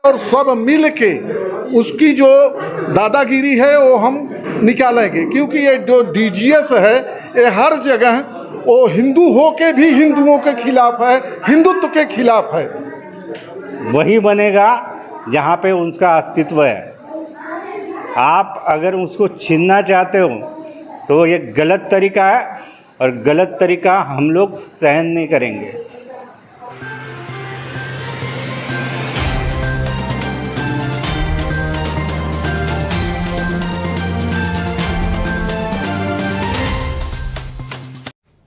और सब मिल के उसकी जो दादागिरी है वो हम निकालेंगे, क्योंकि ये जो डीजीएस है ये हर जगह वो हिंदू हो के भी हिंदुओं के खिलाफ है, हिंदुत्व के खिलाफ है। वही बनेगा जहाँ पे उसका अस्तित्व है। आप अगर उसको छीनना चाहते हो तो ये गलत तरीका है, और गलत तरीका हम लोग सहन नहीं करेंगे।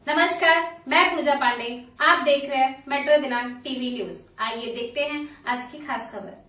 नमस्कार, मैं पूजा पांडे। आप देख रहे हैं मेट्रो दिनांक टीवी न्यूज। आइए देखते हैं आज की खास खबर।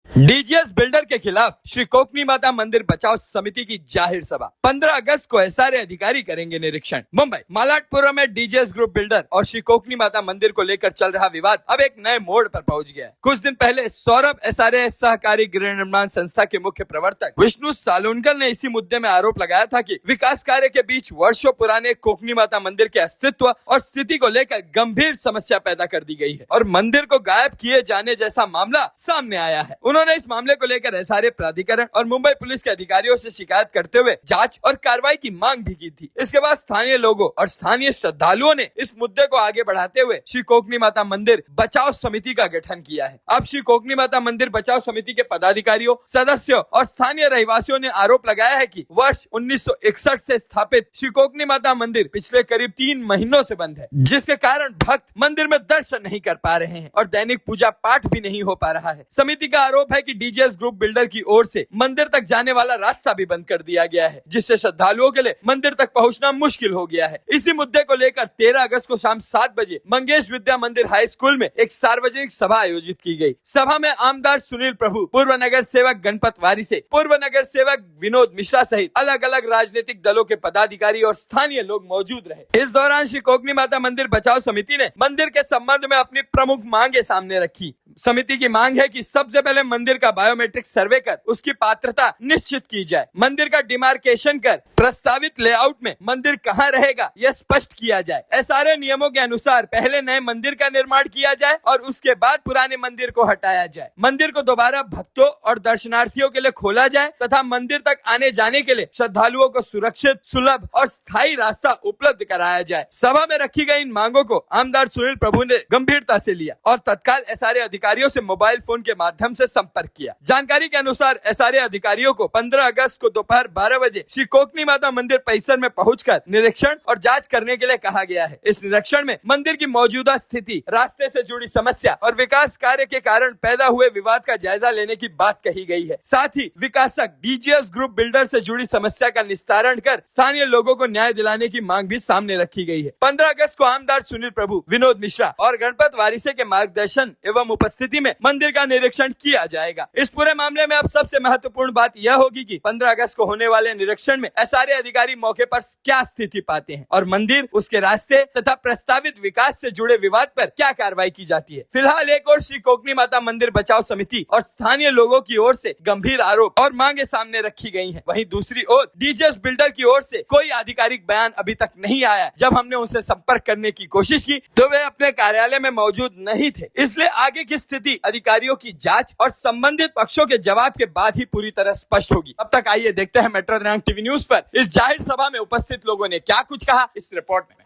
डीजीएस बिल्डर के खिलाफ श्री कोकनी माता मंदिर बचाओ समिति की जाहिर सभा। 15 अगस्त को एसआरए अधिकारी करेंगे निरीक्षण। मुंबई मालाटपुरम में डीजीएस ग्रुप बिल्डर और श्री कोकनी माता मंदिर को लेकर चल रहा विवाद अब एक नए मोड़ पर पहुंच गया है। कुछ दिन पहले सौरभ एसआरए सहकारी गृह निर्माण संस्था के मुख्य प्रवर्तक विष्णु सालुनकर ने इसी मुद्दे में आरोप लगाया था कि विकास कार्य के बीच वर्षों पुराने कोकनी माता मंदिर के अस्तित्व और स्थिति को लेकर गंभीर समस्या पैदा कर दी गई है और मंदिर को गायब किए जाने जैसा मामला सामने आया है। उन्होंने इस मामले को लेकर एसआरए प्राधिकरण और मुंबई पुलिस के अधिकारियों से शिकायत करते हुए जांच और कार्रवाई की मांग भी की थी। इसके बाद स्थानीय लोगों और स्थानीय श्रद्धालुओं ने इस मुद्दे को आगे बढ़ाते हुए श्री कोकनी माता मंदिर बचाओ समिति का गठन किया है। अब श्री कोकनी माता मंदिर बचाओ समिति के पदाधिकारियों, सदस्यों और स्थानीय रहवासियों ने आरोप लगाया है कि वर्ष 1961 से स्थापित श्री कोकनी माता मंदिर पिछले करीब 3 महीनों से बंद है, जिसके कारण भक्त मंदिर में दर्शन नहीं कर पा रहे हैं और दैनिक पूजा पाठ भी नहीं हो पा रहा है। समिति का आरोप है कि डीजीएस ग्रुप बिल्डर की ओर से मंदिर तक जाने वाला रास्ता भी बंद कर दिया गया है, जिससे श्रद्धालुओं के लिए मंदिर तक पहुंचना मुश्किल हो गया है। इसी मुद्दे को लेकर 13 अगस्त को शाम 7 बजे मंगेश विद्या मंदिर हाई स्कूल में एक सार्वजनिक सभा आयोजित की गई। सभा में आमदार सुनील प्रभु, पूर्व नगर सेवक गणपत वारिसे, पूर्व नगर सेवक विनोद मिश्रा सहित अलग अलग राजनीतिक दलों के पदाधिकारी और स्थानीय लोग मौजूद रहे। इस दौरान श्री कोकनी माता मंदिर बचाओ समिति ने मंदिर के संबंध में अपनी प्रमुख मांगे सामने रखी। समिति की मांग है कि सबसे पहले मंदिर का बायोमेट्रिक सर्वे कर उसकी पात्रता निश्चित की जाए। मंदिर का डिमार्केशन कर प्रस्तावित लेआउट में मंदिर कहां रहेगा यह स्पष्ट किया जाए। एसआरए नियमों के अनुसार पहले नए मंदिर का निर्माण किया जाए और उसके बाद पुराने मंदिर को हटाया जाए। मंदिर को दोबारा भक्तों और दर्शनार्थियों के लिए खोला जाए तथा मंदिर तक आने जाने के लिए श्रद्धालुओं को सुरक्षित, सुलभ और स्थायी रास्ता उपलब्ध कराया जाए। सभा में रखी गई इन मांगों को आमदार सुनील प्रभु ने गंभीरता से लिया और तत्काल एसआरए अधिकारियों से मोबाइल फोन के माध्यम से संपर्क किया। जानकारी के अनुसार एसआरए अधिकारियों को 15 अगस्त को दोपहर 12 बजे श्री कोकनी माता मंदिर परिसर में पहुंचकर निरीक्षण और जांच करने के लिए कहा गया है। इस निरीक्षण में मंदिर की मौजूदा स्थिति, रास्ते से जुड़ी समस्या और विकास कार्य के कारण पैदा हुए विवाद का जायजा लेने की बात कही गई है। साथ ही विकासक डीजीएस ग्रुप बिल्डर से जुड़ी समस्या का निस्तारण कर स्थानीय लोगों को न्याय दिलाने की मांग भी सामने रखी गई है। 15 अगस्त को आमदार सुनील प्रभु, विनोद मिश्रा और गणपत वारिसे के मार्गदर्शन एवं उपस्थिति में मंदिर का निरीक्षण किया जाएगा। इस पूरे मामले में अब सबसे महत्वपूर्ण बात यह होगी कि 15 अगस्त को होने वाले निरीक्षण में एसआरए अधिकारी मौके पर क्या स्थिति पाते हैं और मंदिर, उसके रास्ते तथा प्रस्तावित विकास से जुड़े विवाद पर क्या कार्रवाई की जाती है। फिलहाल एक और श्री कोकनी माता मंदिर बचाओ समिति और स्थानीय लोगों की ओर से गंभीर आरोप और मांगे सामने रखी गई हैं। वहीं दूसरी ओर डीजीएस बिल्डर की ओर से कोई आधिकारिक बयान अभी तक नहीं आया। जब हमने उनसे संपर्क करने की कोशिश की तो वे अपने कार्यालय में मौजूद नहीं थे, इसलिए आगे की स्थिति अधिकारियों की जांच और संबंधित पक्षों के जवाब के बाद ही पूरी तरह स्पष्ट होगी। अब तक आइए देखते हैं मेट्रो दिनांक टीवी न्यूज पर इस जाहिर सभा में उपस्थित लोगों ने क्या कुछ कहा इस रिपोर्ट में।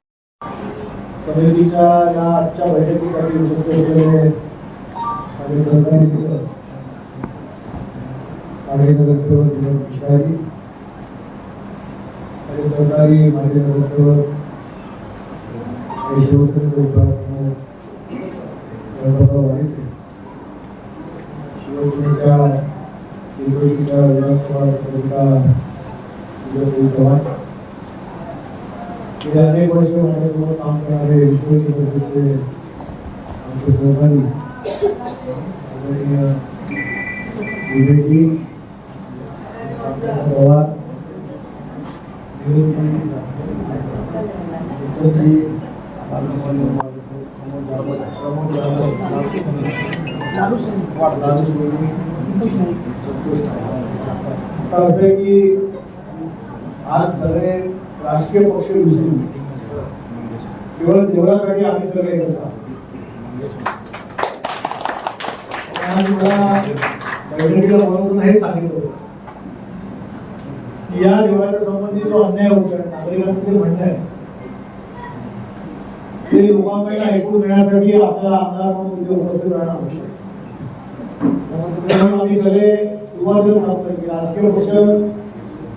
समितीच्या या आजच्या बैठकीसाठी उपस्थित असलेले माझे सहकारी माजी नगरसेवक विनोद मिश्रा जी, माझे सहकारी माजी नगरसेवक शिवसेनेच्या दिग्दर्शकाच्या विधानसभा सदस्या विजय चव्हाण, गेल्या अनेक वर्ष माझ्यासोबत काम करणारे विश्वजी परिषदेचे आमचे सहकारी आदरणीय विवेकजी, पवार, आज सगळे राजकीय पक्ष विसरून केवळ देवळासाठी आम्ही सगळे एकत्र आहोत। आज मला बैठकीला बोलवून हे सांगितलं होतं की या देवळाच्या संबंधी जो अन्याय होतो नागरिकांचं जे म्हणणं आहे ते लोकांकडे ऐकून घेण्यासाठी आपल्याला आमदार म्हणून तिथे उपस्थित राहणं आवश्यक आहे. म्हणून आम्ही सगळे सुरुवातीला सांगतोय की राजकीय पक्ष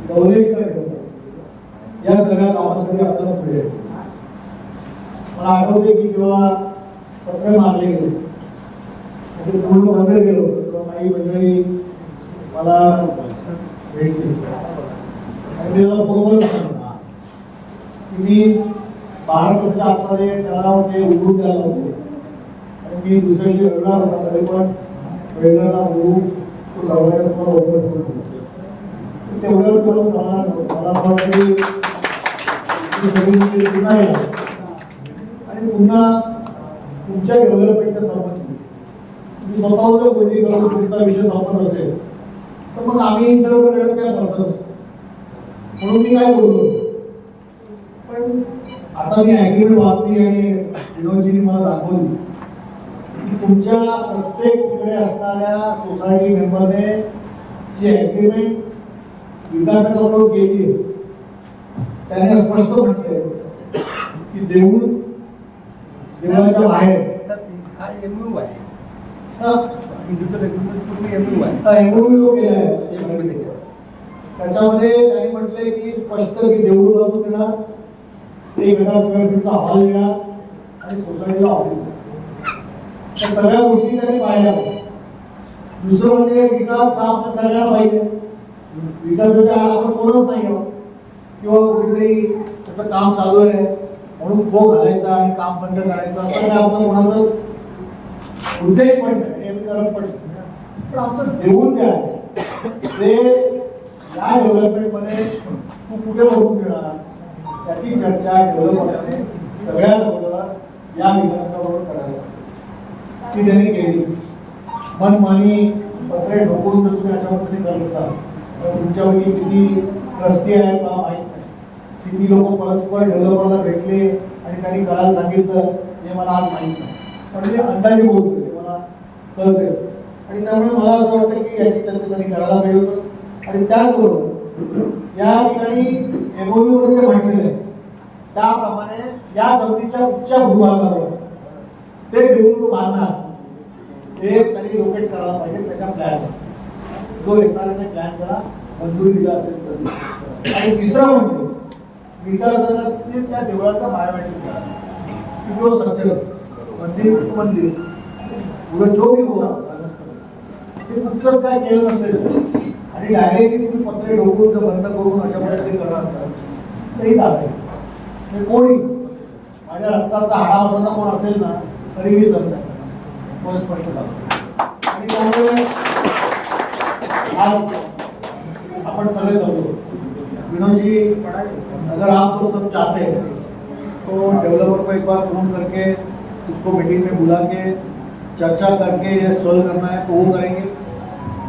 दौलेशकडे ठेवतात या सगळ्या कामासाठी आपल्याला पुढे यायचं. मला आठवते की जेव्हा पत्र मारले गेले ते पूर्ण बंद केलं होतं तेव्हा काही मंडळी मला भेटली आणि मी त्याला बरोबर सांगितलं की मी 12 तासाच्या आतमध्ये त्याला ते उघडून द्यायला होते आणि मी दुसऱ्या दिवशी रविवार होता तरी पण वेगळा बोलून तो गव्हर्नर तुम्हाला ओपन करून तेवढं मला समाधान होतं. मला असं वाटतं की पुन्हा या आणि पुन्हा तुमच्या डेव्हलपमेंटच्या संबंधी तुम्ही स्वतःहून जर बोलणी करून तुमचा विषय संपत असेल तर मग आम्ही इंटरव्ह्यू काय करत असतो म्हणून मी काय बोललो. पण आता मी ॲग्रीमेंट वाचली आणि विनोदजींनी मला दाखवली की तुमच्या प्रत्येक तिकडे असणाऱ्या सोसायटी मेंबरने जी ॲग्रीमेंट विकासाकडून केली आहे त्याने स्पष्ट म्हटलंय की देवळाच्या बाहेर हा एमयू आहे. एमओयू केला आहे. त्याच्यामध्ये त्यांनी म्हटलंय की स्पष्ट की देऊळ बाजू देणार 1000 स्क्वेअर फीटचा हॉल देणार आणि सोसायटीला ऑफिस त्या सगळ्या गोष्टी त्यांनी पाहिल्या. दुसरं म्हणजे विकास हा आपल्या सगळ्यांना पाहिजे. विकासाच्या आड आपण कोणच नाही आहोत किंवा कुठेतरी त्याचं काम चालू आहे म्हणून खो घालायचा आणि काम बंद करायचं असं काय आमचा कोणाचाच उद्देश पण नाही करत पण पण आमचं देऊळ जे आहे ते या डेव्हलपमेंटमध्ये तू कुठे बघून घेणार त्याची चर्चा डेव्हलपमेंटने सगळ्या बरोबर या विकासाबरोबर करायला ती त्यांनी केली. मनमानी पत्रे ढोकून जर तुम्ही अशा पद्धतीने करत असाल तर तुमच्यापैकी किती ट्रस्टी आहेत मला माहीत नाही. किती लोक परस्पर डेव्हलपरला भेटले आणि त्यांनी करायला सांगितलं हे मला आज माहीत नाही. पण मी अंदाजे बोलतोय मला कळतंय आणि त्यामुळे मला असं वाटतं की याची चर्चा त्यांनी करायला पाहिजे होतं. आणि त्याचबरोबर या ठिकाणी एमओयू मध्ये म्हटलेलं आहे त्याप्रमाणे या जमिनीच्या उच्च भूभागावर ते देऊन तो बांधणार हे त्यांनी लोकेट करायला पाहिजे. त्याच्या प्लॅन जो एसआरने प्लॅन करा मंजुरी दिला असेल तर. आणि तिसरा म्हणजे विकासातील त्या देवळाचा बायोमेट्रिक जो स्ट्रक्चर मंदिर पुढे जो भी होगा ते कुठचंच काय केलं नसेल आणि डायरेक्टली तुम्ही पत्रे ढोकून जर बंद करून अशा पद्धतीने करणार असाल तरी दाखवेल कोणी माझ्या रक्ताचा हाडावसाचा कोण असेल ना तरी मी सहन नाही कोण स्पष्ट दाखवतो. आणि त्यामुळे आज आपण सगळे जमलो. विनोद जी अगर आप लोग सब चाहते हैं तो डेवलपर को एक बार फोन करके उसको मीटिंग में बुला के चर्चा करके ये सॉल्व करना है तो वो करेंगे.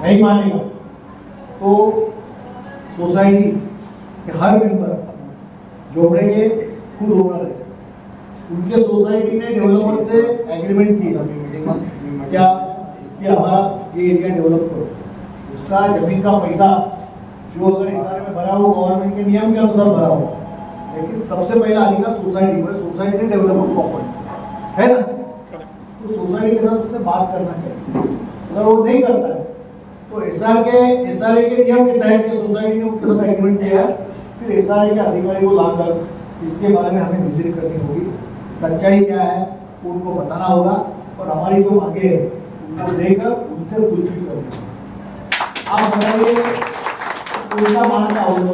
नहीं मानेगा तो सोसाइटी के हर मेंबर जोड़ेंगे खुद होना है. उनके सोसाइटी ने डेवलपर से एग्रीमेंट की क्या कि हमारा ये एरिया डेवलप करो. उसका जमीन का पैसा जो अगर एसआर में भरा हो गवर्नमेंट के नियम के अनुसार भरा हो लेकिन सबसे पहला अधिकार सोसाइटी में सोसाइटी ने डेवलपर को अपॉइंट है ना. तो सोसाइटी के साथ उसने बात करना चाहिए. अगर वो नहीं करता है तो एसआरए के नियम के तहत सोसाइटी ने उनके साथ एग्रीमेंट किया फिर एसआरए के अधिकारी को लाकर इसके बारे में हमें विजिट करनी होगी. सच्चाई क्या है वो उनको बताना होगा और हमारी जो मांगे है उनको देकर उनसे फुलफिल करनी. आप बताइए उनका मानना होगा.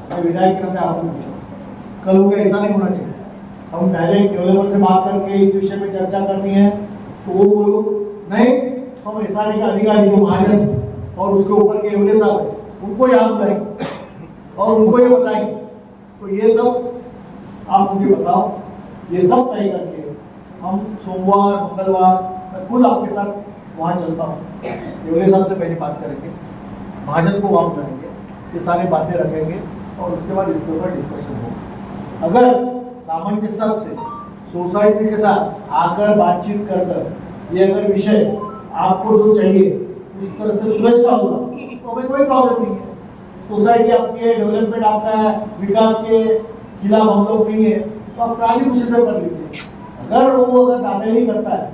मैं विधायक के नाते आपको पूछूं कल को ऐसा नहीं होना चाहिए. हम डायरेक्ट डेवलपर से बात करके इस विषय में चर्चा करनी है तो वो बोलो नहीं हम एसआरए के अधिकारी जो महाजन और उसके ऊपर के एवले साहब है उनको याद बुलाएंगे और उनको ये बताएंगे. तो ये सब आप मुझे बताओ. ये सब तय करके हम सोमवार मंगलवार मैं खुद आपके साथ वहाँ चलता हूँ. एवले साहब से पहले बात करेंगे महाजन को वहाँ बुलाएंगे ये सारी बातें रखेंगे और उसके बाद इसके ऊपर डिस्कशन होगा. अगर सामंजस्य से सोसाइटी के साथ आकर बातचीत कर ये अगर विषय आपको जो चाहिए उस तरह से सुरक्षा होगा तो हमें कोई प्रॉब्लम नहीं है। सोसाइटी आपकी है, डेवलपमेंट आपका है, विकास के खिलाफ हम लोग नहीं है, तो आप काफी खुशी से कर लीजिए। अगर दादागिरी करता है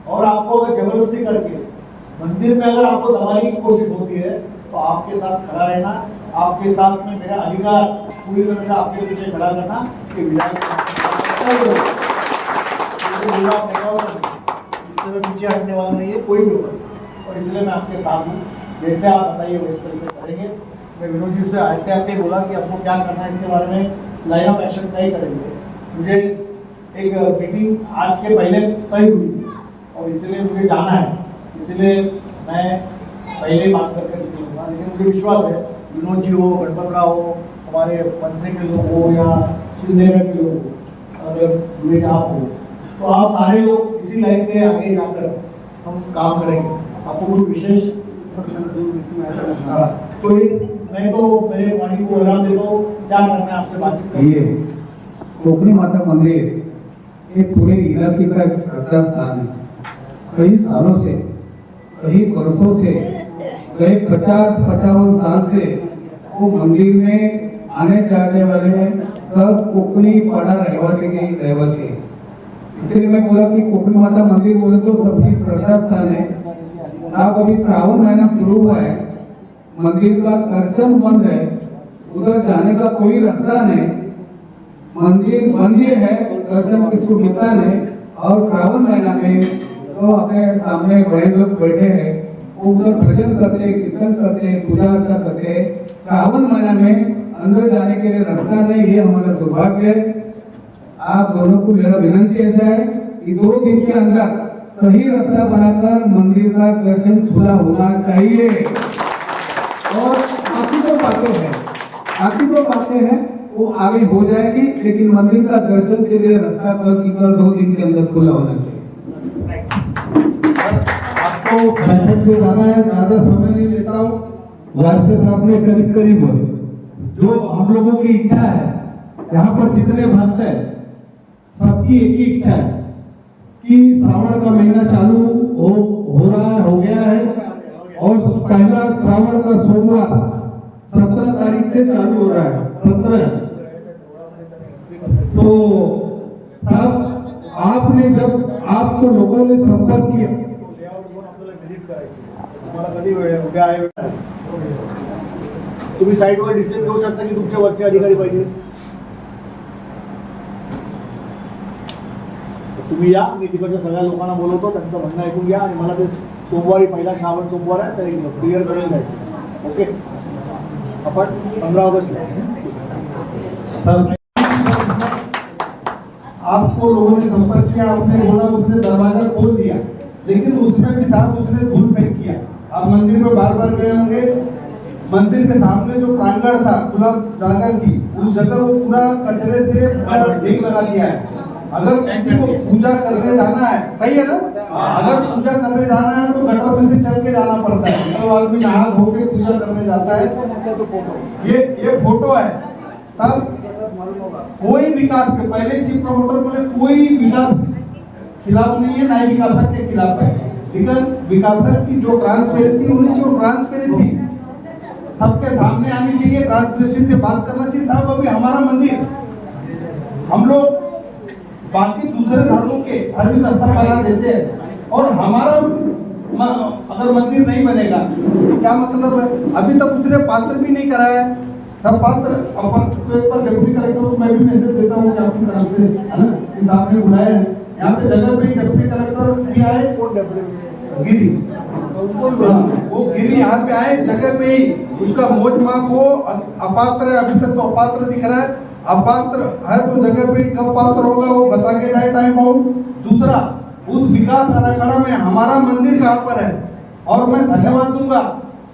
और आपको अगर जबरदस्ती करके मंदिर में अगर आपको दबाने की कोशिश होती है तो आपके साथ खड़ा रहना, आपके साथ में मेरा अधिकार पूरी तरह से आपके पीछे खड़ा करना कि विधायक इससे मैं पीछे हटने वाला नहीं है कोई भी होगा, और इसलिए मैं आपके साथ हूँ। जैसे आप बताइए वैसे तरह से करेंगे। मैं विनोद जी से आते आते बोला कि आपको क्या करना है, इसके बारे में लाइन ऑफ एक्शन तय करेंगे। मुझे एक मीटिंग आज के पहले तय हुई और इसलिए मुझे जाना है, इसलिए मैं पहले बात करके निकलूंगा। लेकिन मुझे विश्वास है विनोद जी हो, गणपत राव हो, हमारे मनसे के लोग हो या शिंदेगढ़ के लोग हो, अगर जुड़े आप हो तो आप सारे लोग इसी लाइन पे आगे जाकर हम काम करेंगे। आपको कुछ विशेष तो मैं तो मेरे वाणी को विराम देता हूँ। क्या करना है आपसे बातचीत ये कोकणी माता मंदिर एक पूरे इलाके का एक श्रद्धा स्थान है। कई सालों से, कई वर्षों से, कई 50-55 साल से वो मंदिर में आने जाने वाले सब कोकणी पाड़ा रहवासी के रहवासी। इसलिए मैं बोला कि कोकणी माता मंदिर बोले तो सबकी श्रद्धा स्थान है। साहब अभी श्रावण महीना शुरू हुआ है, मंदिर का दर्शन बंद है, उधर जाने का कोई रास्ता नहीं, मंदिर बंद ही है, दर्शन किसको मिलता नहीं। और श्रावण महीना में तो अपने सामने बड़े लोग बैठे हैं, वो उधर भजन करते, कीर्तन करते, पूजा अर्चना करते। श्रावण महीना में अंदर जाने के लिए रास्ता नहीं, ये हमारा दुर्भाग्य है। आप दोनों को मेरा विनंती ऐसा है कि 2 दिन के अंदर सही रास्ता बनाकर मंदिर का दर्शन खुला होना चाहिए। और बाकी जो बातें हैं वो आगे हो जाएगी, लेकिन मंदिर का दर्शन के लिए रास्ता केवल 2 दिन के अंदर खुला होना चाहिए। आपको बैठक में जाना है, ज्यादा समय नहीं लेता हूँ। वारसे साहब ने करीब जो हम लोगों की इच्छा है, यहाँ पर जितने भक्त हैं सबकी एक ही इच्छा है कि श्रावण का महीना चालू हो गया है और पहला श्रावण का सोमवार 17 तारीख से चालू हो रहा है। 17 तो साहब आपने जब आपको लोगों ने संपर्क किया, तुम्ही साईडवर डिसिजन घेऊ शकता की तुमच्या वरचे अधिकारी पाहिजे, तुम्ही या, मी तिकडच्या सगळ्या लोकांना बोलवतो, त्यांचं म्हणणं ऐकून घ्या आणि मला ते सोमवारी पहिला श्रावण सोमवार आहे तरी क्लिअर करून द्यायचं। ओके, आपण 15 ऑगस्ट आपको लोगों ने संपर्क किया, आपने बोला, उसने दरवाजा खोल दिया, लेकिन उसमें भी साहब उसने धूल फेंक किया। आप मंदिर में बार बार गए होंगे, मंदिर के सामने जो प्रांगण था, खुला जगह थी, उस जगह को पूरा कचरे से ढेक लगा दिया है। अगर किसी को पूजा करने जाना है, सही है ना, अगर पूजा करने जाना है तो गटर में से चल के जाना पड़ता है, तो आदमी नहा धो के पूजा करने जाता है। ये फोटो है तब कोई विकास के पहले चीफ प्रमोटर बोले कोई विकास खिलाफ नहीं है, ना ही विकासक के खिलाफ है, लेकिन विकासक की जो ट्रांसपेरेंसी होनी चाहिए, वो ट्रांसपेरेंसी सबके सामने आनी चाहिए, ट्रांसपेरेंसी से बात करना चाहिए। साहब अभी हमारा मंदिर, हम लोग बाकी दूसरे धर्मों के धार्मिक स्थल बना देते हैं और हमारा अगर मंदिर नहीं बनेगा तो क्या मतलब है। अभी तक उसने पात्र भी नहीं कराया है, सब पात्र अपन तो एक बार डिप्टी कलेक्टर को मैं भी मैसेज देता हूँ कि आपकी तरफ से है ना, इस आपने बुलाया है यहाँ पे जगह पे डिप्टी कलेक्टर भी आए, कौन डिप्टी गिरी, वो गिरी यहाँ पे आए जगह पे ही, उसका मोज माप हो, अपात्र है, अभी तक तो अपात्र दिख रहा है, अपात्र है तो जगह पे कब पात्र होगा वो बता के जाए टाइम बाउंड। दूसरा, उस विकास आराखड़ा में हमारा मंदिर कहाँ पर है, और मैं धन्यवाद दूंगा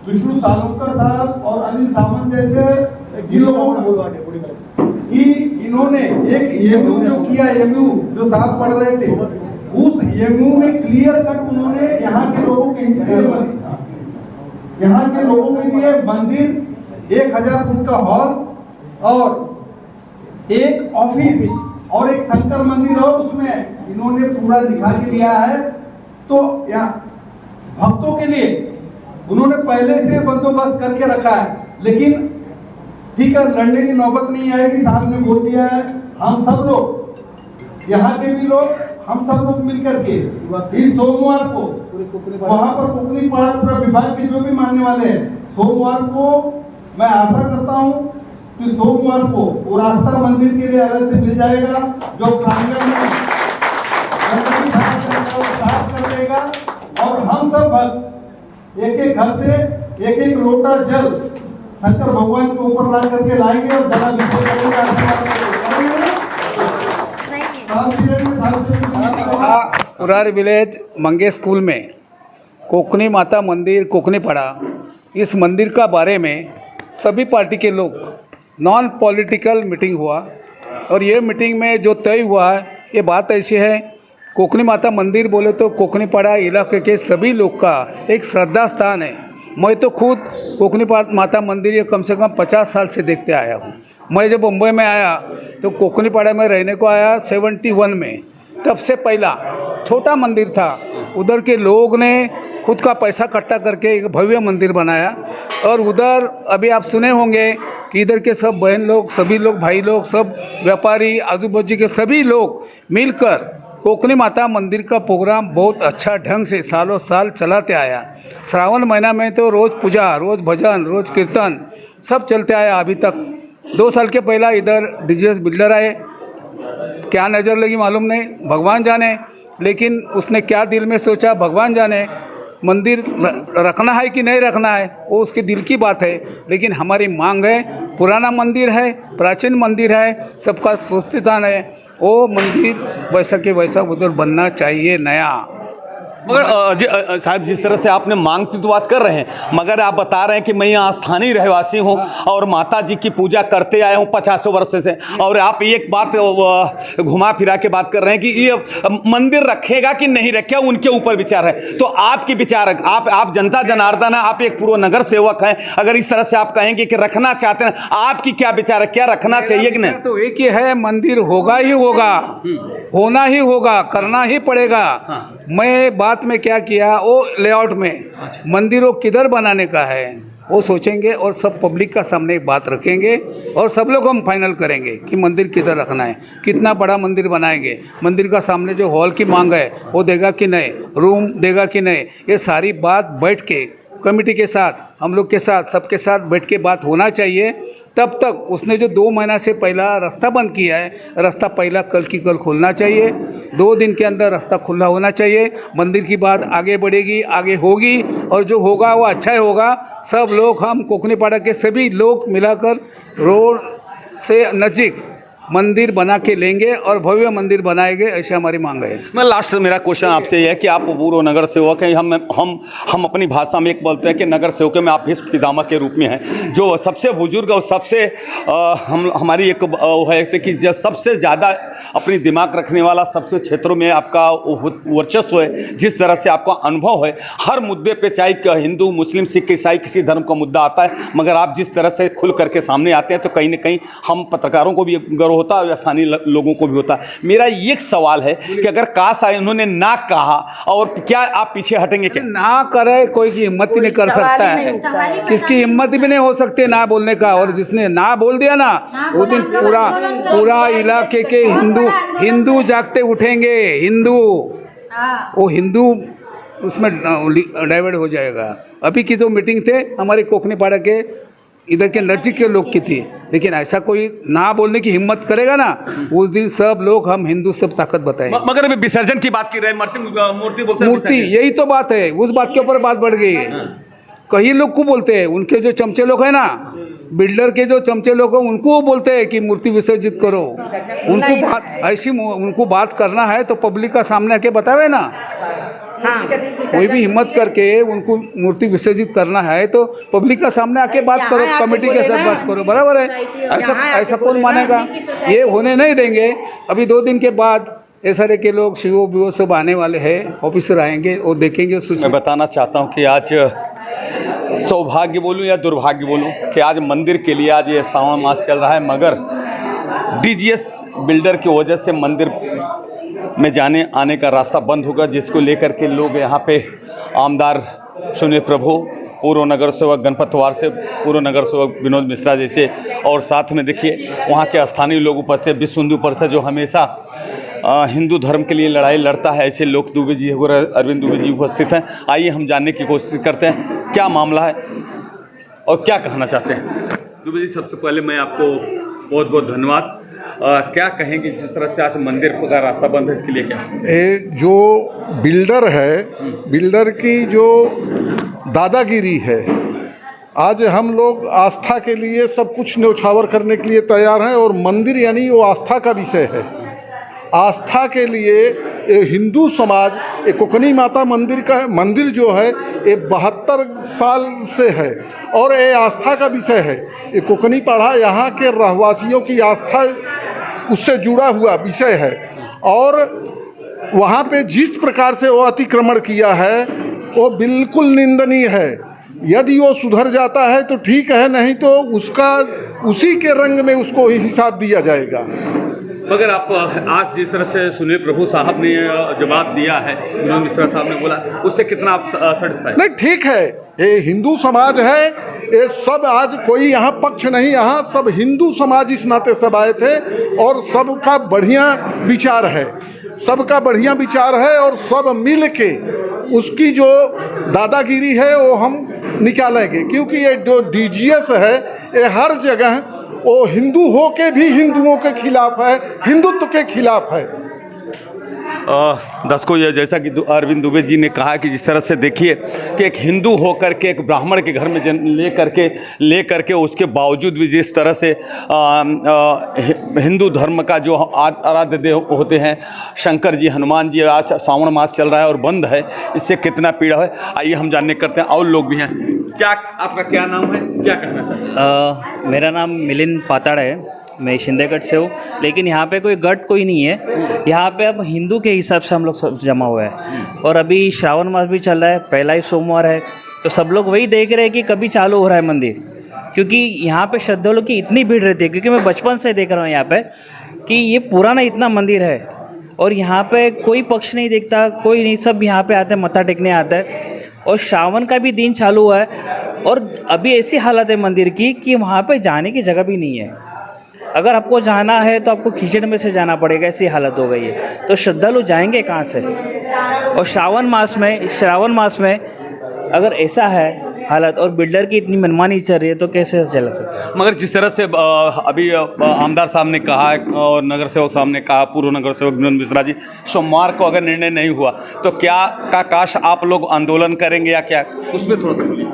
विष्णु सालुंकर साहब और अनिल सामंत जैसे इन लोगों कि इन्होंने एक एमयू जो किया, एमयू जो साहब पढ़ रहे थे, उस एमयू में क्लियर कट उन्होंने यहाँ के लोगों के हित के लिए, यहाँ के लोगों के लिए मंदिर, 1000 फुट का हॉल और एक ऑफिस और एक शंकर मंदिर, और उसमें इन्होंने पूरा लिखा के लिया है। तो यहाँ भक्तों के लिए उन्होंने पहले से बंदोबस्त करके रखा है, लेकिन ठीक है, लड़ने की नौबत नहीं आएगी। साहब ने बोल दिया है, हम सब लोग, यहाँ के भी लोग, हम सब लोग मिलकर के इस सोमवार को वहाँ पर कोकनी पाड़ा पूरा विभाग के जो भी मानने वाले हैं, सोमवार को मैं आशा करता हूँ कि सोमवार को वो रास्ता मंदिर के लिए अलग से मिल जाएगा, जो प्रांगण में साफ कर देगा, और हम सब भक्त एक एक घर से एक एक लोटा जल शंकर भगवान के ऊपर ला करके लाएंगे और जलाभिषेक करेंगे। पुरार विलेज मंगे स्कूल में कोकनी माता मंदिर कोकनी पड़ा, इस मंदिर का बारे में सभी पार्टी के लोग नॉन पॉलिटिकल मीटिंग हुआ, और ये मीटिंग में जो तय हुआ है, ये बात ऐसी है, कोकनी माता मंदिर बोले तो कोकनी पड़ा इलाके के सभी लोग का एक श्रद्धा स्थान है। मैं तो खुद कोकनी माता मंदिर ये कम से कम 50 साल से देखते आया हूँ। मैं जब मुंबई में आया तो कोकनी पाड़ा में रहने को आया 71 में, तब से पहला छोटा मंदिर था, उधर के लोग ने खुद का पैसा इकट्ठा करके एक भव्य मंदिर बनाया, और उधर अभी आप सुने होंगे कि इधर के सब बहन लोग, सभी लोग, भाई लोग, सब व्यापारी, आजू बाजू के सभी लोग मिलकर कोकनी माता मंदिर का प्रोग्राम बहुत अच्छा ढंग से सालों साल चलाते आया। श्रावण महीना में तो रोज़ पूजा, रोज़ भजन, रोज़ कीर्तन सब चलते आया अभी तक। 2 साल के पहला इधर डीजीएस बिल्डर आए, क्या नज़र लगी मालूम नहीं, भगवान जाने, लेकिन उसने क्या दिल में सोचा भगवान जाने। मंदिर रखना है कि नहीं रखना है वो उसके दिल की बात है, लेकिन हमारी मांग है, पुराना मंदिर है, प्राचीन मंदिर है, सबका स्थान है, वो मंदिर वैसा के वैसा उधर बनना चाहिए नया। मगर साहब, जिस तरह से आपने मांग की तो बात कर रहे हैं, मगर आप बता रहे हैं कि मैं यहाँ स्थानीय रहवासी हूँ और माता जी की पूजा करते आया हूँ 50 वर्ष से, और आप एक बात घुमा फिरा के बात कर रहे हैं कि ये मंदिर रखेगा कि नहीं रखेगा, उनके ऊपर विचार है। तो आपके विचार, आप जनता जनार्दन है, आप एक पूर्व नगर सेवक हैं, अगर इस तरह से आप कहेंगे कि रखना चाहते हैं, आपकी क्या विचार है, क्या रखना चाहिए कि नहीं? तो एक ही है, मंदिर होगा ही होगा, होना ही होगा, करना ही पड़ेगा। मैं बात में क्या किया, वो लेआउट में मंदिर को किधर बनाने का है वो सोचेंगे, और सब पब्लिक का सामने एक बात रखेंगे, और सब लोग हम फाइनल करेंगे कि मंदिर किधर रखना है, कितना बड़ा मंदिर बनाएंगे, मंदिर का सामने जो हॉल की मांग है वो देगा कि नहीं, रूम देगा कि नहीं, ये सारी बात बैठ के कमेटी के साथ, हम लोग के साथ, सबके साथ बैठ के बात होना चाहिए। तब तक उसने जो 2 महीना से पहला रास्ता बंद किया है, रास्ता पहला कल की कल खोलना चाहिए, 2 दिन के अंदर रास्ता खुला होना चाहिए। मंदिर की बात आगे बढ़ेगी, आगे होगी, और जो होगा वो अच्छा ही होगा। सब लोग, हम कोकनी पाड़ा के सभी लोग मिलाकर रोड से नज़दीक मंदिर बना के लेंगे और भव्य मंदिर बनाएंगे, ऐसे हमारी मांग है। मैं लास्ट मेरा क्वेश्चन आपसे यह है कि आप पूर्व नगर सेवक हैं, हम अपनी भाषा में एक बोलते हैं कि नगर सेवकों में आप भीष्म पितामह के रूप में हैं, जो सबसे बुजुर्ग और सबसे हमारी एक है कि जब सबसे ज़्यादा अपनी दिमाग रखने वाला सबसे क्षेत्रों में आपका वर्चस्व है, जिस तरह से आपका अनुभव है हर मुद्दे पे, चाहे हिंदू, मुस्लिम, सिख, ईसाई, किसी धर्म का मुद्दा आता है, मगर आप जिस तरह से खुल करके सामने आते हैं तो कहीं ना कहीं हम पत्रकारों को भी गर्व होता है, स्थानीय लोगों को भी होता है। मेरा एक सवाल है कि अगर काश आए उन्होंने ना कहा, और क्या आप पीछे हटेंगे? क्या ना करे, कोई की हिम्मत ही नहीं कर सकता है, किसकी हिम्मत भी नहीं हो सकती ना बोलने का, और जिसने ना बोल दिया ना, वो दिन पूरा इलाके के हिंदू जागते उठेंगे, हिंदू, वो हिंदू उसमें डाइवर्ट हो जाएगा। अभी की जो मीटिंग थे हमारे कोकनी पाड़ा के इधर के नज़दीक के लोग की थी, लेकिन ऐसा कोई ना बोलने की हिम्मत करेगा ना, उस दिन सब लोग हम हिंदू सब ताकत बताएंगे। मगर अभी विसर्जन की बात कर रहे हैं, मूर्ति बोलते हैं, मूर्ति, यही तो बात है, उस बात के ऊपर बात बढ़ गई है। कई लोग को बोलते हैं, उनके जो चमचे लोग हैं ना, बिल्डर के जो चमचे लोग हैं, उनको बोलते हैं कि मूर्ति विसर्जित करो। उनको बात ऐसी, उनको बात करना है तो पब्लिक का सामने आके बतावे ना। कोई भी हिम्मत करके उनको मूर्ति विसर्जित करना है तो पब्लिक का सामने आके बात करो, कमेटी के साथ बात करो, बराबर है। ऐसा कौन मानेगा, ये होने नहीं देंगे। अभी 2 दिन के बाद एसआरए के लोग, सीओ बीओ सब आने वाले हैं, ऑफिसर आएंगे और देखेंगे। मैं बताना चाहता हूँ कि आज सौभाग्य बोलूँ या दुर्भाग्य बोलूँ कि आज मंदिर के लिए आज ये सावन मास चल रहा है, मगर डीजीएस बिल्डर की वजह से मंदिर में जाने आने का रास्ता बंद होगा, जिसको लेकर के लोग यहाँ पे आमदार सुनील प्रभु, पूर्व नगर सेवक गणपत वार से पूर्व नगर सेवक विनोद मिश्रा जैसे, और साथ में देखिए वहाँ के स्थानीय लोग उपस्थित, विश्व हिंदू परिषद जो हमेशा हिंदू धर्म के लिए लड़ाई लड़ता है, ऐसे लोक दुबे जी और अरविंद दुबे जी उपस्थित हैं। आइए हम जानने की कोशिश करते हैं क्या मामला है और क्या कहना चाहते हैं। दुबे जी, सबसे पहले मैं आपको बहुत बहुत धन्यवाद। क्या कहेंगे जिस तरह से आज मंदिर का रास्ता बंद है, इसके लिए क्या? ये जो बिल्डर है, बिल्डर की जो दादागिरी है, आज हम लोग आस्था के लिए सब कुछ न्यौछावर करने के लिए तैयार हैं, और मंदिर यानी वो आस्था का विषय है। आस्था के लिए ये हिंदू समाज, ये कोकनी माता मंदिर जो है ये 72 साल से है और ये आस्था का विषय है। ये कोकनी पाड़ा यहाँ के रहवासियों की आस्था उससे जुड़ा हुआ विषय है, और वहाँ पे जिस प्रकार से वो अतिक्रमण किया है वो बिल्कुल निंदनीय है। यदि वो सुधर जाता है तो ठीक है, नहीं तो उसका उसी के रंग में उसको हिसाब दिया जाएगा। मगर आप आज जिस तरह से सुनील प्रभु साहब ने जवाब दिया है, विनोद मिश्रा साहब ने बोला, उससे कितना आप सेटिस्फाइड? नहीं, ठीक है, ये हिंदू समाज है, ये सब आज कोई यहाँ पक्ष नहीं, यहाँ सब हिंदू समाज इस नाते सब आए थे, और सबका बढ़िया विचार है, सबका बढ़िया विचार है, और सब मिल के उसकी जो दादागिरी है वो हम निकालेंगे। क्योंकि ये जो डीजीएस है ये हर जगह वो हिंदू हो के भी हिंदुओं के खिलाफ है, हिंदुत्व के खिलाफ है। दर्शकों, ये जैसा कि अरविंद दुबे जी ने कहा कि जिस तरह से देखिए कि एक हिंदू होकर के एक ब्राह्मण के घर में ले करके उसके बावजूद भी जिस तरह से हिंदू धर्म का जो आराध्य देव होते हैं शंकर जी, हनुमान जी, आज श्रावण मास चल रहा है और बंद है, इससे कितना पीड़ा है। आइए हम जानने करते हैं, और लोग भी हैं। क्या आपका क्या नाम है, क्या कहना चाहते हैं? मेरा नाम मिलिंद पाताड़ है, मैं शिंदेगढ़ से हूँ, लेकिन यहाँ पे कोई गढ़ कोई नहीं है। यहाँ पे अब हिंदू के हिसाब से हम लोग सब जमा हुए हैं, और अभी श्रावण मास भी चल रहा है, पहला ही सोमवार है, तो सब लोग वही देख रहे हैं कि कभी चालू हो रहा है मंदिर, क्योंकि यहाँ पे श्रद्धालुओं की इतनी भीड़ रहती है। क्योंकि मैं बचपन से देख रहा हूँ यहाँ पे कि ये पुराना इतना मंदिर है, और यहाँ पे कोई पक्ष नहीं देखता, कोई नहीं, सब यहाँ पे आते हैं, मत्था टेकने आते हैं। और श्रावण का भी दिन चालू हुआ है, और अभी ऐसी हालत है मंदिर की कि वहाँ पे जाने की जगह भी नहीं है। अगर आपको जाना है तो आपको कीचड़ में से जाना पड़ेगा, ऐसी हालत हो गई है। तो श्रद्धालु जाएंगे कहाँ से? और श्रावण मास में अगर ऐसा है हालत, और बिल्डर की इतनी मनमानी चल रही है, तो कैसे चला सकता है? मगर जिस तरह से अभी आमदार साहब ने कहा और नगर सेवक साहब ने कहा, पूर्व नगर सेवक विनोद मिश्रा जी, सोमवार को अगर निर्णय नहीं हुआ तो क्या काश आप लोग आंदोलन करेंगे या क्या? उसमें थोड़ा सा बोलिए।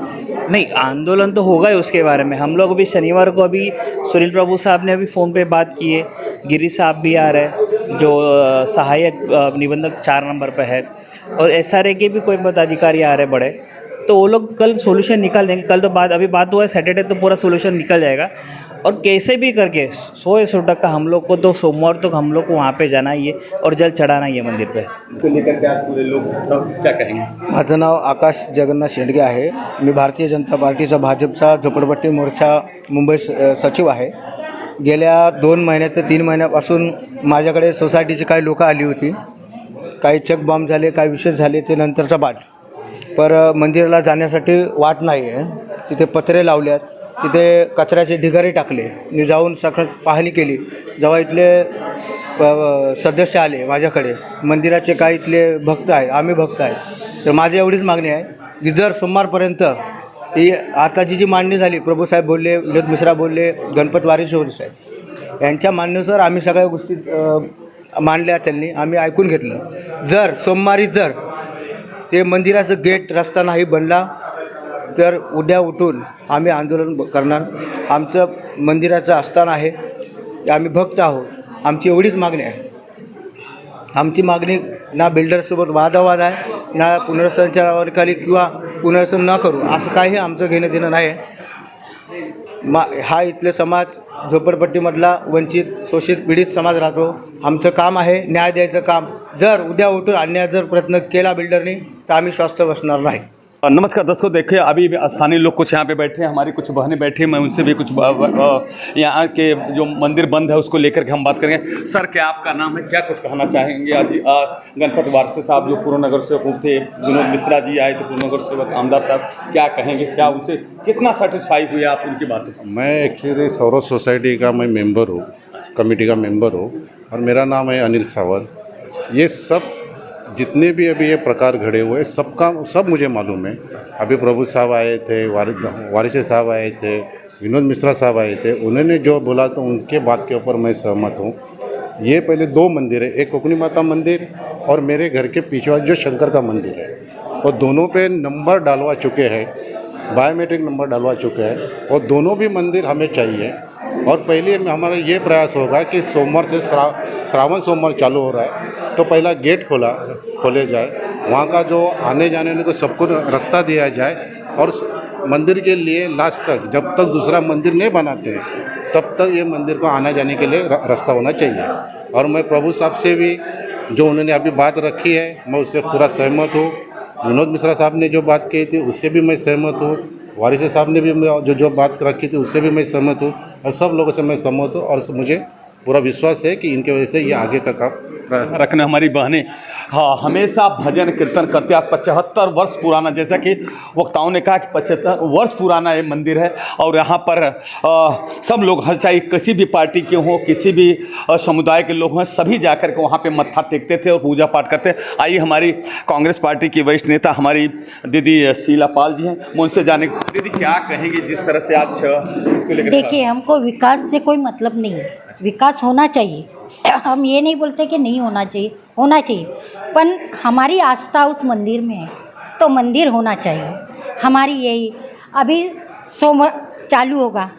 नहीं, आंदोलन तो होगा ही उसके बारे में। हम लोग अभी शनिवार को अभी सुनील प्रभु साहब ने अभी फ़ोन पे बात की है, गिरी साहब भी आ रहे, जो सहायक निबंधक 4 नंबर पे है, और SRA के भी कोई पदाधिकारी आ रहे बड़े, तो वो लोग कल सोल्यूशन निकाल देंगे। कल तो अभी बात हुआ है, सैटरडे तो पूरा सोल्यूशन निकल जाएगा, और कैसे भी करके 100% हम लोग को तो सोमवार तक हम लोग को वहाँ पे जाना ही है और जल चढ़ाना ही है मंदिर पे। तो लेकर के पूरे लोग क्या कहेंगे? माझं नाव आकाश जगन्नाथ शेंडगे आहे, मी भारतीय जनता पार्टीचा भाजपचा झोपडपट्टी मोर्चा मुंबई सचिव आहे। गेल्या 2 महिन्यात ते 3 महिन्यापासून माझ्याकडे सोसायटीची काही लोक आली होती, काही चेक बॉम्ब झाले, काही विशेष झाले, ते नंतरचा बाट। पर मंदिराला जाण्यासाठी वाट नाही आहे, तिथे पत्रे लावल्यात, तिथे कचऱ्याचे ढिगारे टाकले। मी जाऊन सकाळ पाहणी केली, जेव्हा इथले सदस्य आले माझ्याकडे, मंदिराचे काही इथले भक्त आहेत, आम्ही भक्त आहेत, तर माझी एवढीच मागणी आहे की जर सोमवारपर्यंत ही आताची जी मांडणी झाली, प्रभूसाहेब बोलले, विनोद मिश्रा बोलले, गणपत वारीशोरी साहेब यांच्या मान्यनुसार आम्ही सगळ्या गोष्टी मांडल्या, त्यांनी आम्ही ऐकून घेतलं। जर सोमवारी जर ते मंदिराचं गेट रस्ता नाही बनला तर उद्या उठून आम्ही आंदोलन करणार। आमचं मंदिराचं आस्थान आहे, आम्ही भक्त आहोत, आमची एवढीच मागणी आहे। आमची मागणी ना बिल्डरसोबत वादावाद आहे, ना पुनर्वसनाच्या नावाखाली किंवा पुनर्वसन न करू असं काही आमचं घेणं देणं नाही। हा इथले समाज झोपडपट्टीमधला वंचित शोषित पीडित समाज राहतो, आमचं काम आहे न्याय द्यायचं काम। जर उद्या उठून अन्याय जर प्रयत्न केला बिल्डरने तर आम्ही स्वस्थ बसणार नाही। नमस्कार दर्शकों, देखिए अभी स्थानीय लोग कुछ यहाँ पे बैठे हैं, हमारी कुछ बहनें बैठी हैं, मैं उनसे भी कुछ यहाँ के जो मंदिर बंद है उसको लेकर के हम बात करेंगे। सर, क्या आपका नाम है, क्या कुछ कहना चाहेंगे? आज गणपत वारसे साहब जो पूर्व नगर सेवक थे, विनोद मिश्रा जी आए थे पूर्व नगर सेवक, आमदार साहब, क्या कहेंगे? क्या उनसे कितना सेटिस्फाई हुए आप उनकी बातों? मैं एक्चुअली सौरभ सोसाइटी का मैं मेंबर हूँ, कमेटी का मेंबर हूँ, और मेरा नाम है अनिल सावंत। ये सब जितने भी अभी ये प्रकार घड़े हुए सब मुझे मालूम है। अभी प्रभु साहब आए थे, वारिसे साहब आए थे, विनोद मिश्रा साहब आए थे, उन्होंने जो बोला तो उनके बात के ऊपर मैं सहमत हूँ। ये पहले 2 मंदिर है, एक कोकनी माता मंदिर और मेरे घर के पीछे जो शंकर का मंदिर है, और दोनों पे नंबर डालवा चुके हैं, बायोमेट्रिक नंबर डालवा चुके हैं, और दोनों भी मंदिर हमें चाहिए। और पहले हमारा ये प्रयास होगा कि सोमवार से श्रावण सोमवार चालू हो रहा है, तो पहला गेट खोले जाए, वहाँ का जो आने जाने को सबको रास्ता दिया जाए, और मंदिर के लिए लास्ट तक जब तक दूसरा मंदिर नहीं बनाते हैं तब तक ये मंदिर को आने जाने के लिए रास्ता होना चाहिए। और मैं प्रभु साहब से भी जो उन्होंने अभी बात रखी है मैं उससे पूरा सहमत हूँ। विनोद मिश्रा साहब ने जो बात कही थी उससे भी मैं सहमत हूँ। वारिसे साहब ने भी जो बात रखी थी उससे भी मैं सहमत हूँ, और सब लोगों से मैं सहमत हूँ। और मुझे पूरा विश्वास है कि इनके वजह से ये आगे का काम रखना। हमारी बहनें हाँ हमेशा भजन कीर्तन करते हैं। 75 वर्ष पुराना, जैसा कि वक्ताओं ने कहा कि 75 वर्ष पुराना ये मंदिर है, और यहाँ पर सब लोग, हर चाहे किसी भी पार्टी के हों, किसी भी समुदाय के लोग हों, सभी जाकर के वहाँ पे मत्था टेकते थे और पूजा पाठ करते। आइए हमारी कांग्रेस पार्टी की वरिष्ठ नेता हमारी दीदी शीला पाल जी हैं, मैं उनसे जाने। दीदी क्या कहेंगे जिस तरह से आज इसको लेकर? देखिए, हमको विकास से कोई मतलब नहीं है, विकास होना चाहिए। हम ये नहीं बोलते कि नहीं होना चाहिए, होना चाहिए, पर हमारी आस्था उस मंदिर में है तो मंदिर होना चाहिए। हमारी यही, अभी सोमवार चालू होगा,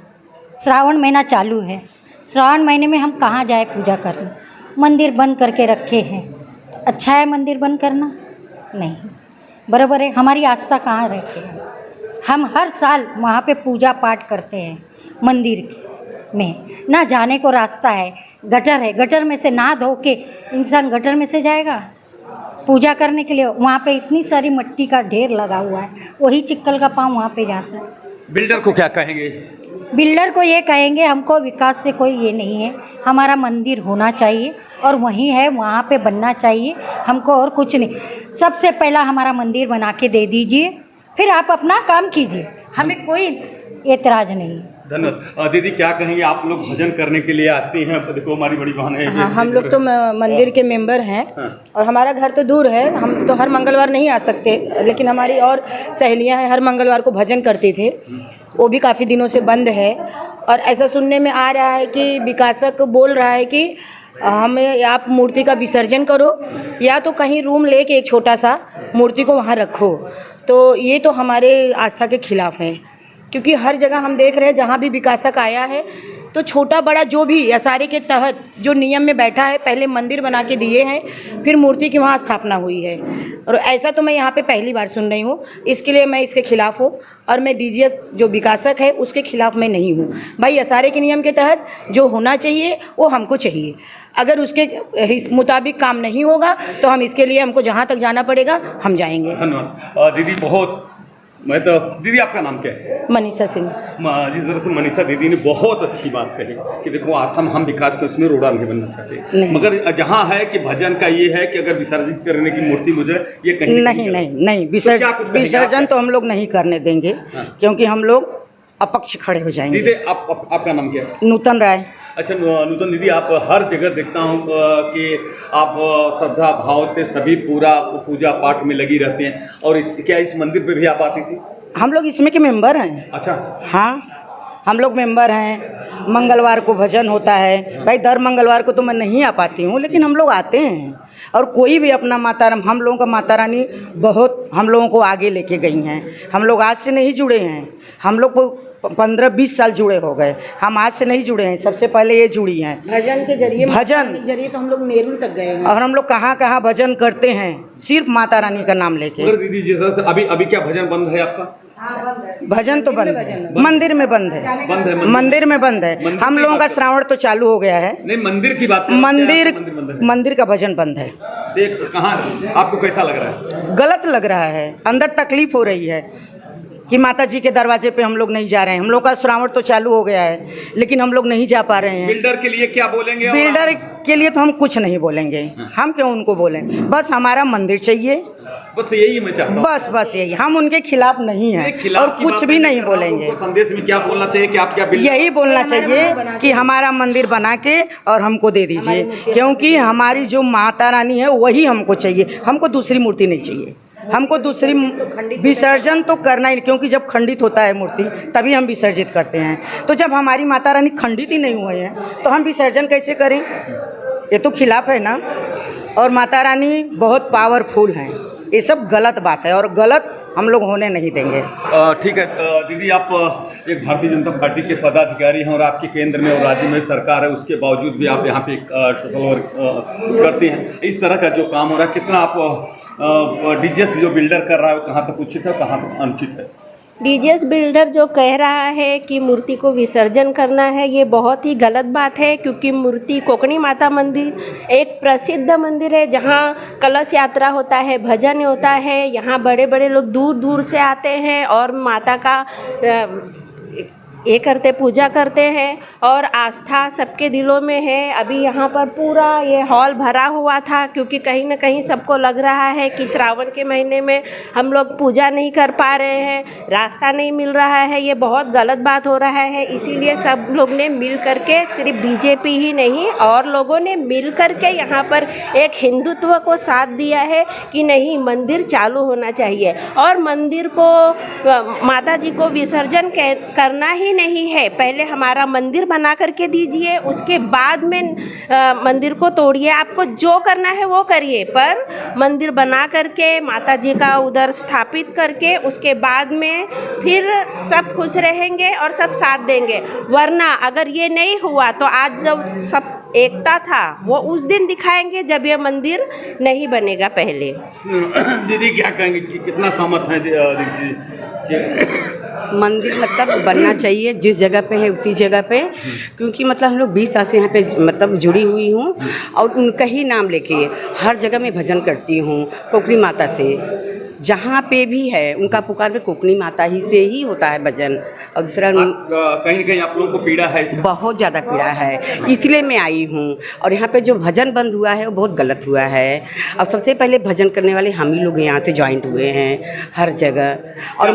श्रावण महीना चालू है, श्रावण महीने में हम कहाँ जाए पूजा करने? मंदिर बंद करके रखे हैं, अच्छा है मंदिर बंद करना? नहीं, बराबर है। हमारी आस्था कहाँ रहती है? हम हर साल वहाँ पे पूजा पाठ करते हैं मंदिर में, ना जाने को रास्ता है, गटर है, गटर में से ना धो के इंसान गटर में से जाएगा पूजा करने के लिए? वहाँ पे इतनी सारी मिट्टी का ढेर लगा हुआ है, वही चिक्कल का पाँव वहाँ पे जाता है। बिल्डर को क्या कहेंगे? बिल्डर को ये कहेंगे, हमको विकास से कोई ये नहीं है, हमारा मंदिर होना चाहिए और वहीं है, वहाँ पे बनना चाहिए हमको, और कुछ नहीं। सबसे पहला हमारा मंदिर बना के दे दीजिए, फिर आप अपना काम कीजिए, हमें कोई एतराज़ नहीं है। धन्यवाद। दीदी क्या कहेंगे? आप लोग भजन करने के लिए आती हैं, देखो हमारी बड़ी बहन है। हाँ, हम लोग तो मंदिर के मेंबर हैं। हाँ। और हमारा घर तो दूर है, हम तो हर मंगलवार नहीं आ सकते, लेकिन हमारी और सहेलियां हैं, हर मंगलवार को भजन करती थे, वो भी काफ़ी दिनों से बंद है। और ऐसा सुनने में आ रहा है कि विकासक बोल रहा है कि हमें आप मूर्ति का विसर्जन करो, या तो कहीं रूम लेके एक छोटा सा मूर्ति को वहाँ रखो। तो ये तो हमारे आस्था के खिलाफ है, क्योंकि हर जगह हम देख रहे हैं जहाँ भी विकासक आया है तो छोटा बड़ा जो भी एसआरए के तहत जो नियम में बैठा है, पहले मंदिर बना के दिए हैं, फिर मूर्ति की वहाँ स्थापना हुई है। और ऐसा तो मैं यहाँ पे पहली बार सुन रही हूँ, इसके लिए मैं इसके खिलाफ हूँ। और मैं डीजीएस जो विकासक है उसके खिलाफ मैं नहीं हूँ। भाई, एसआरए के नियम के तहत जो होना चाहिए वो हमको चाहिए, अगर उसके मुताबिक काम नहीं होगा तो हम इसके लिए, हमको जहाँ तक जाना पड़ेगा हम जाएंगे। धन्यवाद दीदी। बहुत मैं तो दीदी, आपका नाम क्या है? मनीषा सिंह। जिस तरह से मनीषा दीदी ने बहुत अच्छी बात कही कि देखो आस्था में हम विकास के उसमें रोड़ा नहीं बनना चाहते, मगर जहाँ है कि भजन का ये है कि अगर विसर्जित करने की मूर्ति मुझे ये कहीं नहीं विसर्जन तो हम लोग नहीं करने देंगे। हाँ। क्योंकि हम लोग अपक्ष खड़े हो जाएंगे। दीदी आपका नाम क्या है? नूतन राय। अच्छा नूतन दीदी, आप हर जगह देखता हूँ कि आप श्रद्धा भाव से सभी पूरा पूजा पाठ में लगी रहते हैं, और क्या इस मंदिर पे भी आप आती थी? हम लोग इसमें के मेंबर हैं। अच्छा। हाँ, हम लोग मेंबर हैं। मंगलवार को भजन होता है। भाई, दर मंगलवार को तो मैं नहीं आ पाती हूँ, लेकिन हम लोग आते हैं। और कोई भी अपना माता, हम लोगों का माता रानी बहुत हम लोगों को आगे लेके गई हैं। हम लोग आज से नहीं जुड़े हैं, हम लोग को 15-20 साल जुड़े हो गए, हम आज से नहीं जुड़े हैं, सबसे पहले ये जुड़ी हैं भजन के जरिए तो हम लोग नेहरू तक गए हैं। और हम लोग कहाँ कहाँ भजन करते हैं, सिर्फ माता रानी का नाम लेके। दीदी जैसा अभी क्या भजन बंद है आपका? भजन तो बंद है, मंदिर में बंद है, मंदिर में बंद है। हम लोगों का श्रावण तो चालू हो गया है। नहीं, मंदिर की बात, मंदिर का भजन बंद है। देख कहाँ आपको कैसा लग रहा है? गलत लग रहा है, अंदर तकलीफ हो रही है कि माता जी के दरवाजे पे हम लोग नहीं जा रहे हैं। हम लोग का श्रावण तो चालू हो गया है लेकिन हम लोग नहीं जा पा रहे हैं। बिल्डर के लिए क्या बोलेंगे? बिल्डर के लिए तो हम कुछ नहीं बोलेंगे, हम क्यों उनको बोलें, बस हमारा मंदिर चाहिए, बस यही मैं चाहता हूँ। बस यही, हम उनके खिलाफ नहीं हैं और कुछ भी नहीं बोलेंगे। संदेश में क्या बोलना चाहिए कि आप क्या यही बोलना चाहिए कि हमारा मंदिर बना के और हमको दे दीजिए, क्योंकि हमारी जो माता रानी है वही हमको चाहिए, हमको दूसरी मूर्ति नहीं चाहिए। हमको दूसरी विसर्जन तो करना ही, क्योंकि जब खंडित होता है मूर्ति तभी हम विसर्जित करते हैं। तो जब हमारी माता रानी खंडित ही नहीं हुए हैं तो हम विसर्जन कैसे करें? ये तो खिलाफ है ना। और माता रानी बहुत पावरफुल हैं, ये सब गलत बात है और गलत हम लोग होने नहीं देंगे। ठीक है दीदी, आप एक भारतीय जनता पार्टी के पदाधिकारी हैं और आपके केंद्र में और राज्य में सरकार है, उसके बावजूद भी आप यहाँ पे सोशल वर्क करती हैं। इस तरह का जो काम हो रहा है, कितना आप डीजीएस जो बिल्डर कर रहा है वो कहाँ तक उचित है, कहाँ तक अनुचित है? डीजीएस बिल्डर जो कह रहा है कि मूर्ति को विसर्जन करना है, ये बहुत ही गलत बात है, क्योंकि मूर्ति कोकणी माता मंदिर एक प्रसिद्ध मंदिर है जहाँ कलश यात्रा होता है, भजन होता है। यहाँ बड़े बड़े लोग दूर दूर से आते हैं और माता का ये करते, पूजा करते हैं और आस्था सबके दिलों में है। अभी यहाँ पर पूरा ये हॉल भरा हुआ था, क्योंकि कहीं ना कहीं सबको लग रहा है कि श्रावण के महीने में हम लोग पूजा नहीं कर पा रहे हैं, रास्ता नहीं मिल रहा है। ये बहुत गलत बात हो रहा है। इसीलिए सब लोग ने मिल करके, सिर्फ बीजेपी ही नहीं और लोगों ने मिल करके यहाँ पर एक हिंदुत्व को साथ दिया है कि नहीं, मंदिर चालू होना चाहिए और मंदिर को, माता जी को विसर्जन करना ही नहीं है। पहले हमारा मंदिर बना करके दीजिए, उसके बाद में मंदिर को तोड़िए। आपको जो करना है वो करिए, पर मंदिर बना करके माता जी का उधर स्थापित करके उसके बाद में फिर सब खुश रहेंगे और सब साथ देंगे। वरना अगर ये नहीं हुआ तो आज जब सब एकता था वो उस दिन दिखाएंगे जब ये मंदिर नहीं बनेगा। पहले दीदी क्या कहेंगे कि कितना सहमत है मंदिर मतलब बनना चाहिए जिस जगह पे है उसी जगह पे, क्योंकि मतलब हम लोग 20 साल से यहाँ पे मतलब जुड़ी हुई हूँ और उनका ही नाम लेके हर जगह में भजन करती हूँ। कोकणी माता से जहाँ पे भी है उनका पुकार में कोकणी माता ही से ही होता है भजन। और दूसरा कहीं कहीं आप लोगों को पीड़ा है, बहुत ज़्यादा पीड़ा है, इसलिए मैं आई हूँ। और यहाँ पे जो भजन बंद हुआ है वो बहुत गलत हुआ है। और सबसे पहले भजन करने वाले हम ही लोग यहाँ से ज्वाइंट हुए हैं हर जगह। और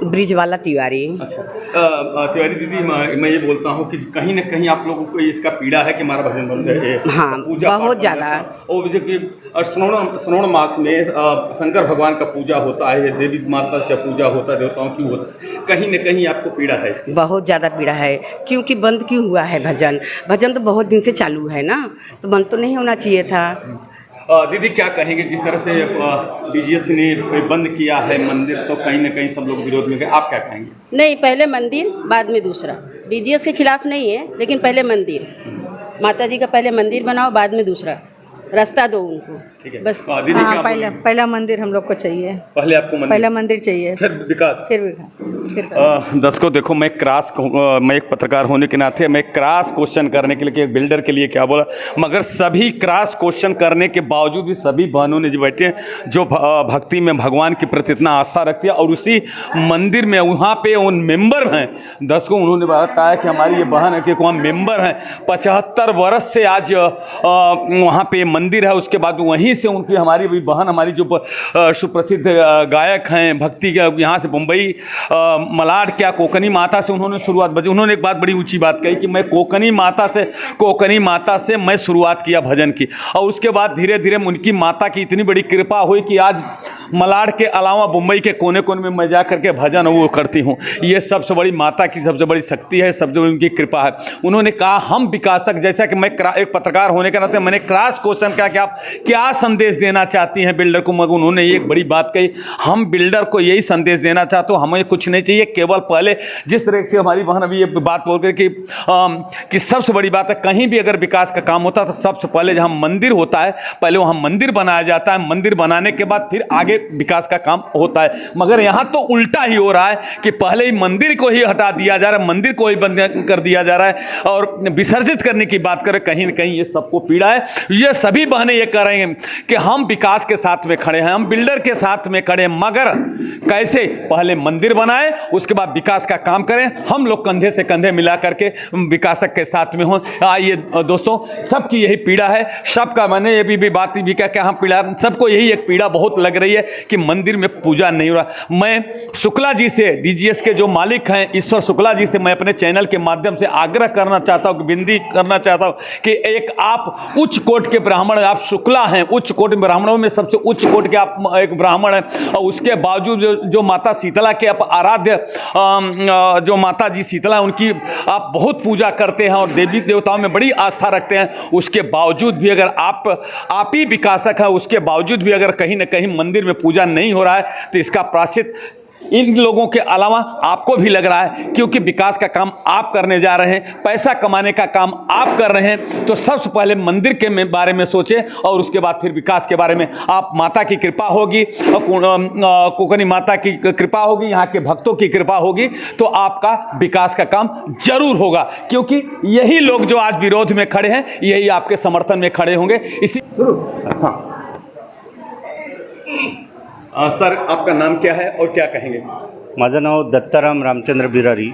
ब्रिजवाला तिवारी। अच्छा तिवारी दीदी, मैं ये बोलता हूँ कि कहीं ना कहीं आप लोगों को इसका पीड़ा है कि हमारा भजन बंद है। हाँ, बहुत ज़्यादा। और श्रावण मास में शंकर भगवान का पूजा होता है, देवी माता का पूजा होता है, देवताओं की होता है, कहीं न कहीं आपको पीड़ा है इसकी? बहुत ज़्यादा पीड़ा है, क्योंकि बंद क्यों हुआ है भजन? भजन तो बहुत दिन से चालू है ना, तो बंद तो नहीं होना चाहिए था। दीदी क्या कहेंगे, जिस तरह से डीजीएस ने बंद किया है मंदिर, तो कहीं ना कहीं सब लोग विरोध में गए, आप क्या कहेंगे? नहीं, पहले मंदिर बाद में दूसरा। डीजीएस के खिलाफ नहीं है, लेकिन पहले मंदिर, माता जी का पहले मंदिर बनाओ, बाद में दूसरा रास्ता दो उनको। ठीक है बस। दीदी हाँ, पहला मंदिर हम लोग को चाहिए। पहले आपको मंदिर चाहिए, फिर विकास। दर्शकों देखो, मैं एक पत्रकार होने के नाते मैं क्रॉस क्वेश्चन करने के लिए, एक बिल्डर के लिए क्या बोला, मगर सभी क्रॉस क्वेश्चन करने के बावजूद भी सभी बहनों ने जो बैठे हैं जो भक्ति में भगवान के प्रति इतना आस्था रखती है और उसी मंदिर में वहाँ पे उन मेंबर हैं। दर्शकों उन्होंने बताया कि हमारी ये बहन है कि वहाँ मेंबर हैं, 75 वर्ष से आज वहाँ पे मंदिर है। उसके बाद वहीं से उनकी हमारी बहन, हमारी जो सुप्रसिद्ध गायक हैं भक्ति के, यहाँ से मुंबई मलाड क्या कोकणी माता से उन्होंने शुरुआत बजी। उन्होंने एक बात, बड़ी ऊंची बात कही कि मैं कोकणी माता से मैं शुरुआत किया भजन की, और उसके बाद धीरे धीरे उनकी माता की इतनी बड़ी कृपा हुई कि आज मलाड के अलावा मुंबई के कोने कोने में मैं जा करके भजन वो करती हूँ। ये सबसे बड़ी माता की सबसे बड़ी शक्ति है, सबसे बड़ी उनकी कृपा है। उन्होंने कहा हम विकासक, जैसा कि मैं एक पत्रकार होने के नाते मैंने क्रॉस क्वेश्चन किया कि आप क्या संदेश देना चाहती हैं बिल्डर को, मगर उन्होंने एक बड़ी बात कही, हम बिल्डर को यही संदेश देना चाहते हो, हमें कुछ नहीं चाहिए। केवल पहले जिस तरह से हमारी बहन अभी ये बात बोल कर कि सबसे बड़ी बात है, कहीं भी अगर विकास का काम होता है तो सबसे पहले जहाँ मंदिर होता है पहले वहाँ मंदिर बनाया जाता है, मंदिर बनाने के बाद फिर आगे विकास का काम होता है। मगर यहाँ तो उल्टा ही हो रहा है कि पहले ही मंदिर को ही हटा दिया जा रहा है, मंदिर को ही बंद कर दिया जा रहा है और विसर्जित करने की बात करें, कहीं ना कहीं ये सबको पीड़ा है। ये सभी बहनें ये कह रहे हैं कि हम विकास के साथ में खड़े हैं, हम बिल्डर के साथ में खड़े हैं, मगर कैसे पहले मंदिर बनाए उसके बाद विकास का काम करें। हम लोग कंधे से कंधे मिला करके विकासक के साथ में हों। आइए दोस्तों, सबकी यही पीड़ा है, सबका मैंने ये भी बात भी कहा कि हाँ पीड़ा, सबको यही एक पीड़ा बहुत लग रही है कि मंदिर में पूजा नहीं हो रहा। मैं शुक्ला जी से, डीजीएस के जो मालिक हैं ईश्वर शुक्ला जी से मैं अपने चैनल के माध्यम से आग्रह करना चाहता हूँ, विनती करना चाहता हूँ कि एक आप उच्च कोट के ब्राह्मण, आप शुक्ला हैं, उच्च कोट ब्राह्मणों में सबसे उच्च कोट के आप एक ब्राह्मण हैं और उसके बावजूद जो माता शीतला के आप आराध्य जो माता जी शीतला उनकी आप बहुत पूजा करते हैं और देवी देवताओं में बड़ी आस्था रखते हैं, उसके बावजूद भी अगर आप ही विकासक है, उसके बावजूद भी अगर कहीं ना कहीं मंदिर में पूजा नहीं हो रहा है तो इसका प्रायश्चित इन लोगों के अलावा आपको भी लग रहा है, क्योंकि विकास का काम आप करने जा रहे हैं, पैसा कमाने का काम आप कर रहे हैं। तो सबसे पहले मंदिर के बारे में सोचें और उसके बाद फिर विकास के बारे में। आप माता की कृपा होगी, कोकनी माता की कृपा होगी, यहाँ के भक्तों की कृपा होगी तो आपका विकास का काम जरूर होगा, क्योंकि यही लोग जो आज विरोध में खड़े हैं यही आपके समर्थन में खड़े होंगे। इसी सर, आपका नाम क्या है और क्या कहेंगे? माझं नाव दत्ताराम रामचंद्र बिरारी,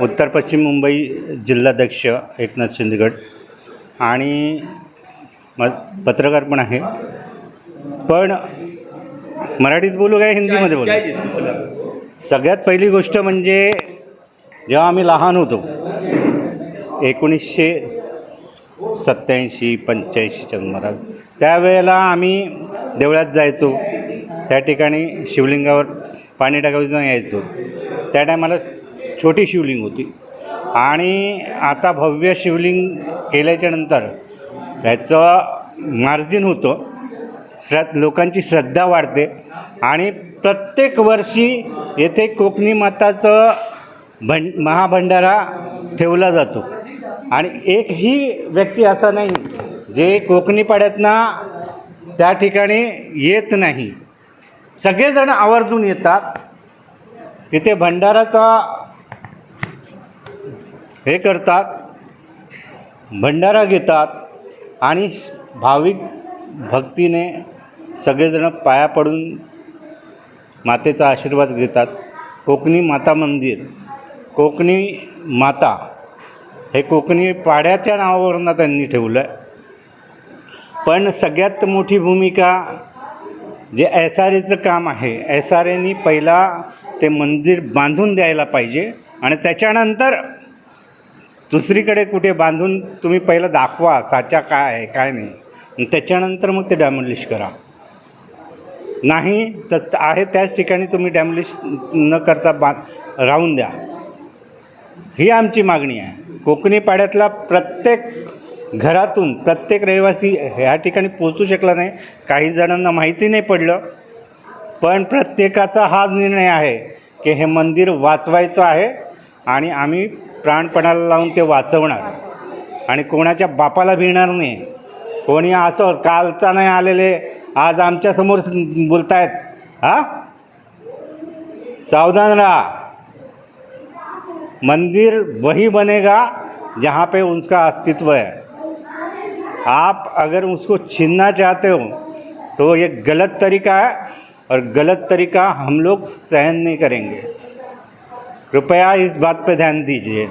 उत्तर पश्चिम मुंबई जिल्हाध्यक्ष एकनाथ शिंदेगड आणि पत्रकार पण आहे। पण मराठीत बोलू काय हिंदीमध्ये बोलू? सगळ्यात पहिली गोष्ट म्हणजे जेव्हा आम्ही लहान होतो 1987-85च्या सुमारास, त्यावेळेला आम्ही देवळात जायचो, त्या ठिकाणी शिवलिंगावर पाणी टाकायचं यायचो। त्या टायमाला छोटी शिवलिंग होती आणि आता भव्य शिवलिंग केल्याच्यानंतर त्याचं मार्जिन होतं, लोकांची श्रद्धा वाढते आणि प्रत्येक वर्षी येथे कोकणी माताचं महाभंडारा ठेवला जातो आणि एकही व्यक्ती असा नाही जे कोकणी पाड्यातनं त्या ठिकाणी येत नाही, सगळेजण आवर्जून येतात। तिथे भंडाराचा हे करतात, भंडारा घेतात आणि भाविक भक्तीने सगळेजण पाया पडून मातेचा आशीर्वाद घेतात। कोकणी माता मंदिर, कोकणी माता हे कोकणी पाड्याच्या नावावरून त्यांनी ठेवलं आहे। पण सगळ्यात मोठी भूमिका जे SRAचं काम आहे, SRAनी पहिला ते मंदिर बांधून द्यायला पाहिजे आणि त्याच्यानंतर दुसरीकडे कुठे बांधून तुम्ही पहिलं दाखवा साचा काय आहे काय नाही, आणि त्याच्यानंतर मग ते डॅमोलिश करा। नाही तर आहे त्याच ठिकाणी तुम्ही डॅमोलिश न करता राहून द्या, ही आमची मागणी आहे। कोकणी पाड्यातला प्रत्येक घरातून प्रत्येक रहिवासी ह्या ठिकाणी पोहोचू शकला नाही, काही जणांना माहिती नाही पडलं, पण प्रत्येकाचा हाच निर्णय आहे की हे मंदिर वाचवायचं आहे आणि आम्ही प्राणपणाला लावून ते वाचवणार आणि कोणाच्या बापाला भिणार नाही। कोणी असं कालचा नाही आलेले आज आमच्यासमोर बोलतायत, हां सावधान रहा। मंदिर वही बनेगा जहाँ पे उसका अस्तित्व है। आप अगर उसको छीनना चाहते हो तो ये गलत तरीका है और गलत तरीका हम लोग सहन नहीं करेंगे। कृपया इस बात पे ध्यान दीजिए।